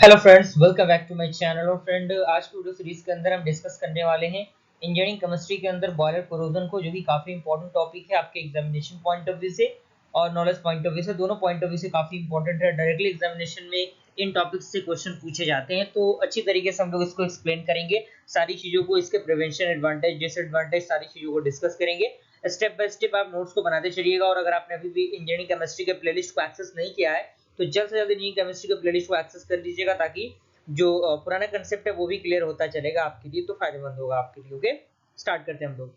Hello friends, welcome back to my channel. और friend, आज की वीडियो सीरीज के अंदर हम डिस्कस करने वाले हैं इंजीनियरिंग केमिस्ट्री के अंदर बॉयलर कोरोजन को, जो कि काफ़ी इंपॉर्टेंट टॉपिक है आपके एग्जामिनेशन पॉइंट ऑफ व्यू से और नॉलेज पॉइंट ऑफ व्यू से। दोनों पॉइंट ऑफ व्यू से काफ़ी इंपॉर्टेंट है। डायरेक्टली एग्जामिनेशन में इन टॉपिक्स से क्वेश्चन पूछे जाते हैं, तो अच्छी तरीके से हम लोग इसको एक्सप्लेन करेंगे, सारी चीज़ों को, इसके प्रिवेंशन, एडवांटेज, डिसएडवांटेज, सारी चीज़ों को डिस्कस करेंगे। स्टेप बाय स्टेप आप नोट्स को बनाते चलिएगा। और अगर आपने अभी भी इंजीनियरिंग केमिस्ट्री के प्लेलिस्ट को एक्सेस नहीं किया है, तो जल्द से जल्द इंजीनियरिंग केमिस्ट्री के प्लेलिस्ट को एक्सेस कर लीजिएगा, ताकि जो पुराना कंसेप्ट है वो भी क्लियर होता चलेगा आपके लिए, तो फायदेमंद होगा आपके लिए। ओके, स्टार्ट करते हैं हम लोग।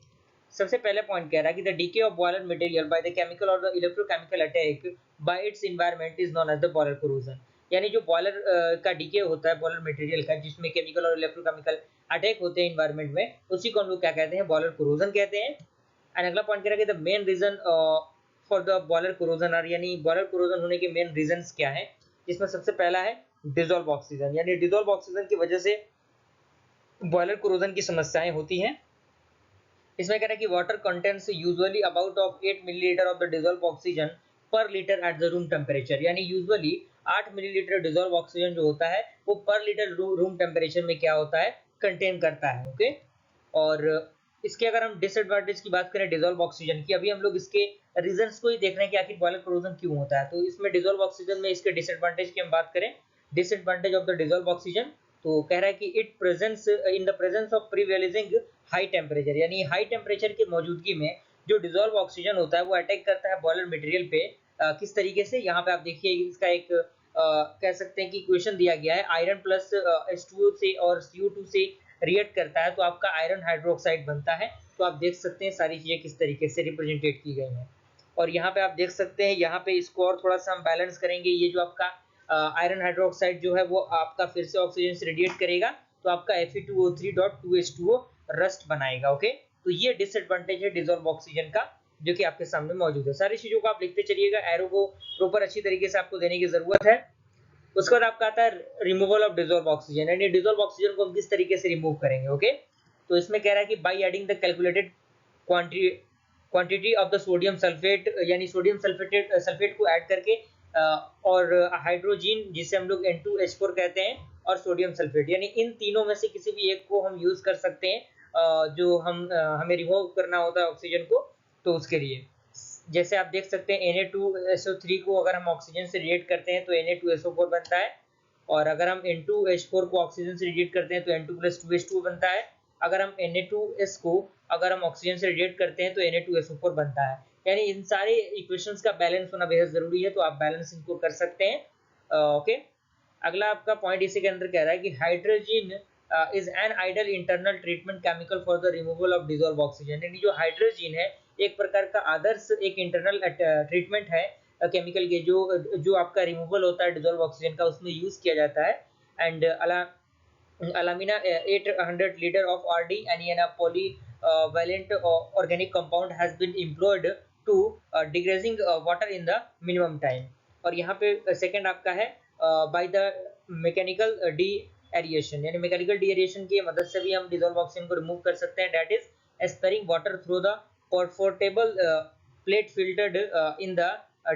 सबसे पहले पॉइंट कह रहा है कि the decay of boiler material by the chemical और the electrochemical attack by its environment is known as the boiler corrosion. यानी जो बॉयलर का डीके होता है बॉयलर मटेरियल का, जिसमें केमिकल और इलेक्ट्रोकेमिकल अटैक होते हैं एनवायरनमेंट में, उसी को हम लोग क्या कहते हैं, बॉयलर कोरोजन कहते हैं। एंड अगला पॉइंट कह रहा है कि the main reason for the boiler corrosion are, यानी बॉयलर कोरोजन होने के मेन रीजंस क्या है। जिसमें सबसे पहला है डिसॉल्व ऑक्सीजन, यानी डिसॉल्व ऑक्सीजन की वजह से बॉयलर कोरोजन की समस्याएं होती हैं। इसमें कह रहा है कि water contents usually about of 8 millilitre of the dissolve oxygen per litre at the room temperature, यानी यूजुअली 8 मिलीलीटर डिसॉल्व ऑक्सीजन जो होता है वो पर लीटर रूम टेम्परेचर में क्या होता है, कंटेन करता है। ओके, और इसके अगर हम डिसएडवांटेज की बात करें डिसॉल्व ऑक्सीजन की, अभी हम लोग इसके रीजंस को ही देख रहे हैं कि आखिर बॉयलर कोरोजन क्यों होता है। तो इसमें डिसॉल्व ऑक्सीजन में इसके डिसएडवांटेज की हम बात करें, disadvantage of the dissolve oxygen, तो कह रहा है कि it presence in the presence of prevailing high temperature, यानी हाई टेम्परेचर की मौजूदगी में जो डिसॉल्व ऑक्सीजन होता है वो अटैक करता है बॉयलर मटेरियल पे। किस तरीके से, यहाँ पे आप देखिए इसका एक कह सकते हैं कि इक्वेशन दिया गया है, आयरन प्लस H2O से और CO2 से रिएक्ट करता है तो आपका आयरन हाइड्रोक्साइड बनता है। तो आप देख सकते हैं सारी चीजें किस तरीके से रिप्रेजेंटेट की गई हैं। और यहाँ पे आप देख सकते हैं, यहाँ पे इसको और थोड़ा सा हम बैलेंस करेंगे, ये जो आपका आयरन हाइड्रोक्साइड जो है वो आपका फिर से ऑक्सीजन से रेडिएट करेगा, तो आपका Fe2O3.2H2O रस्ट बनाएगा। ओके, तो ये डिसएडवांटेज है डिसॉल्व ऑक्सीजन का, जो कि आपके सामने मौजूद है। सारी चीजों को आप लिखते चलिएगा, एरो को प्रॉपर अच्छी तरीके से आपको देने की जरूरत है। उसके बाद आपका आता है रिमूवल ऑफ डिसॉल्व ऑक्सीजन, यानी डिसॉल्व ऑक्सीजन को हम किस तरीके से रिमूव करेंगे। ओके, तो इसमें कह रहा है कि by adding the calculated quantity of the sodium sulphate, यानी सोडियम सल्फेट को ऐड करके और हाइड्रोजन जिसे हम लोग N2H4 कहते हैं, और सोडियम सल्फेट, यानी इन तीनों में से किसी भी एक को हम यूज कर सकते हैं, जो हमें रिमूव करना होता है ऑक्सीजन को, तो उसके लिए जैसे आप देख सकते हैं Na2SO3 को अगर हम ऑक्सीजन से रिएक्ट करते हैं तो Na2SO4 बनता है, और अगर हम N2H4 को ऑक्सीजन से रिएक्ट करते हैं तो N2+2H2 बनता है। अगर हम Na2S को अगर हम ऑक्सीजन से रिएक्ट करते हैं तो Na2SO4 बनता है। यानी इन सारे इक्वेशंस का बैलेंस होना बेहद जरूरी है, तो आप बैलेंस इनको कर सकते हैं। ओके, अगला आपका पॉइंट इसी के अंदर कह रहा है कि hydrogen is an ideal internal treatment chemical for the removal of dissolve oxygen, यानी जो हाइड्रोजन है एक प्रकार का आदर्श एक इंटरनल ट्रीटमेंट है केमिकल के, जो आपका रिमूवल होता है डिसॉल्व ऑक्सीजन का, उसमें यूज किया जाता है। And alamina 800 liter of RD and a polyvalent organic compound has been employed to degrading water in the minimum time। और यहाँ पे सेकंड आपका है by the mechanical de-aeration, यानी मैकेनिकल डीएरेशन की मदद से भी हम डिसॉल्व ऑक्सीजन को रिमूव कर सकते हैं। That is sparing water through the comfortable plate filtered in the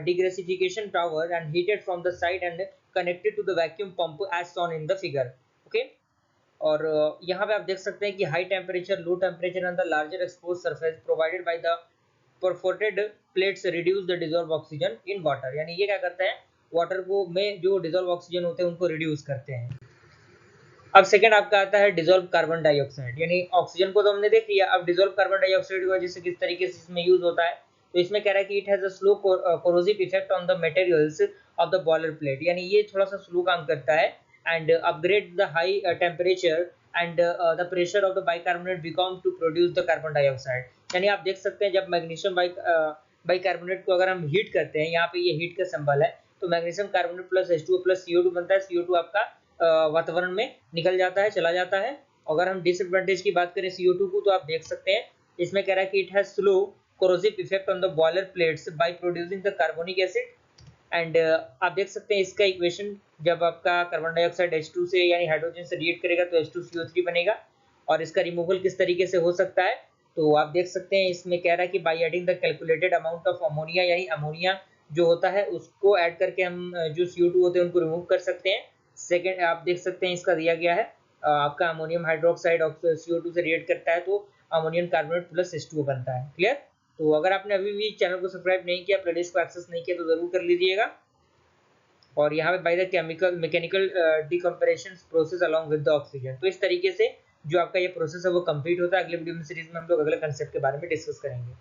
degasification tower and heated from the side and connected to the vacuum pump as shown in the figure। okay, और यहाँ पे आप देख सकते हैं कि high temperature, low temperature and the larger expose surface provided by the perforated plates reduce the dissolve oxygen in water, यानी ये क्या करता है, वाटर को में जो डिसॉल्व ऑक्सीजन होते हैं उनको रिड्यूस करते हैं। अब सेकंड आपका आता है डिसॉल्व कार्बन डाइऑक्साइड, यानी ऑक्सीजन को तो हमने देख लिया, अब डिसॉल्व कार्बन डाइऑक्साइड की वजह से किस तरीके से इसमें यूज होता है। तो इसमें कह रहा है कि it has a slow corrosive effect on the materials of the boiler plate, यानी ये थोड़ा सा स्लो काम करता है। And upgrade the high temperature and the pressure of the bicarbonate become to produce the carbon dioxide, यानी आप देख सकते हैं जब मैग्नीशियम बाइकार्बोनेट को अगर हम हीट करते हैं, यहाँ पे ये हीट का सिंबल है, तो magnesium carbonate plus H2O plus CO2 बनता है। CO2 आपका वातावरण में निकल जाता है, चला जाता है। अगर हम डिसएडवांटेज की बात करें CO2 को, तो आप देख सकते हैं इसमें कह रहा है कि it has slow corrosive effect on the boiler plates by producing the carbonic acid. And आप देख सकते हैं इसका इक्वेशन, जब आपका कार्बन डाइऑक्साइड H2 से यानी हाइड्रोजन से रिएक्ट करेगा तो H2CO3 बनेगा। और इसका रिमूवल किस तरीके से हो सकता है, तो आप देख सकते हैं इसमें कह रहा है कि by adding the calculated amount of ammonia, यानी अमोनिया जो होता है उसको ऐड करके हम जो CO2 होते हैं उनको रिमूव कर सकते हैं। सेकेंड आप देख सकते हैं इसका दिया गया है आपका अमोनियम हाइड्रोक्साइड CO2 से रिएक्ट करता है तो अमोनियम कार्बोनेट प्लस H2O बनता है। क्लियर? तो अगर आपने अभी भी चैनल को सब्सक्राइब नहीं किया, प्लेलिस्ट को एक्सेस नहीं किया तो जरूर कर लीजिएगा। और यहाँ पे by the chemical mechanical decompression process along with the oxygen. तो इस तरीके से जो आपका ये प्रोसेस है वो कंप्लीट होता है। अगले वीडियो में सीरीज में हम लोग अगले कंसेप्ट के बारे में डिस्कस करेंगे।